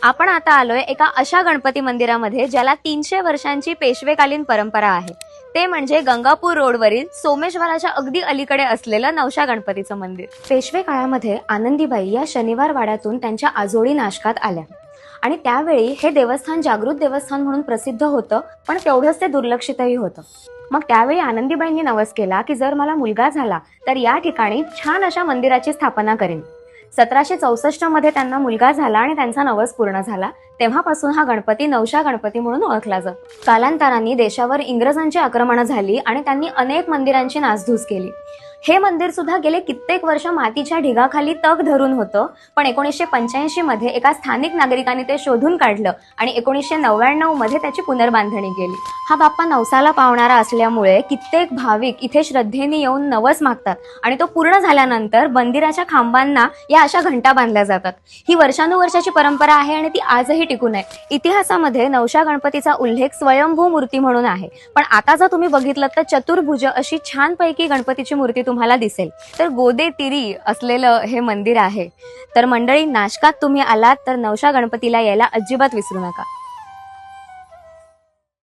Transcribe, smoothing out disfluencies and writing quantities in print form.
आपण आता आलोय एका अशा गणपती मंदिरामध्ये ज्याला 300 वर्षांची पेशवेकालीन परंपरा आहे। ते म्हणजे गंगापूर रोडवरील सोमेश्वराच्या अगदी अलीकडे असलेलं नवशा गणपतीचं मंदिर। पेशवे काळामध्ये आनंदीबाई या शनिवार वाड्यातून त्यांच्या आजोळी नाशकात आल्या आणि त्यावेळी हे देवस्थान जागृत देवस्थान म्हणून प्रसिद्ध होतं, पण तेवढंच ते दुर्लक्षितही होतं। मग त्यावेळी आनंदीबाईंनी नवस केला की जर मला मुलगा झाला तर या ठिकाणी छान अशा मंदिराची स्थापना करेन। 1764 मध्ये त्यांना मुलगा झाला आणि त्यांचा नवस पूर्ण झाला। तेव्हापासून हा गणपती नवशा गणपती म्हणून ओळखला जातो। कालांतराने देशावर इंग्रजांची आक्रमण झाली आणि त्यांनी अनेक मंदिरांची नासधूस केली। हे मंदिर सुद्धा गेले कित्येक वर्ष मातीच्या ढिगाखाली तग धरून होतं, पण 1985 मध्ये एका स्थानिक नागरिकाने ते शोधून काढलं आणि 1999 मध्ये त्याची पुनर्बांधणी केली। हा बाप्पा नवसाला पावणारा असल्यामुळे कित्येक भाविक इथे श्रद्धेने येऊन नवस मागतात आणि तो पूर्ण झाल्यानंतर मंदिराच्या खांबांना या अशा घंटा बांधल्या जातात। ही वर्षानुवर्षाची परंपरा आहे आणि ती आजही टिकून आहे। इतिहासामध्ये नवशा गणपतीचा उल्लेख स्वयंभू मूर्ती म्हणून आहे, पण आता जर तुम्ही बघितलं तर चतुर्भुज अशी छानपैकी गणपतीची मूर्ती तुम्हाला दिसेल। तर गोदे तिरी असलेलं हे मंदिर आहे। तर मंडळी, नाशकात तुम्ही आलात तर नवशा गणपतीला यायला अजिबात विसरू नका।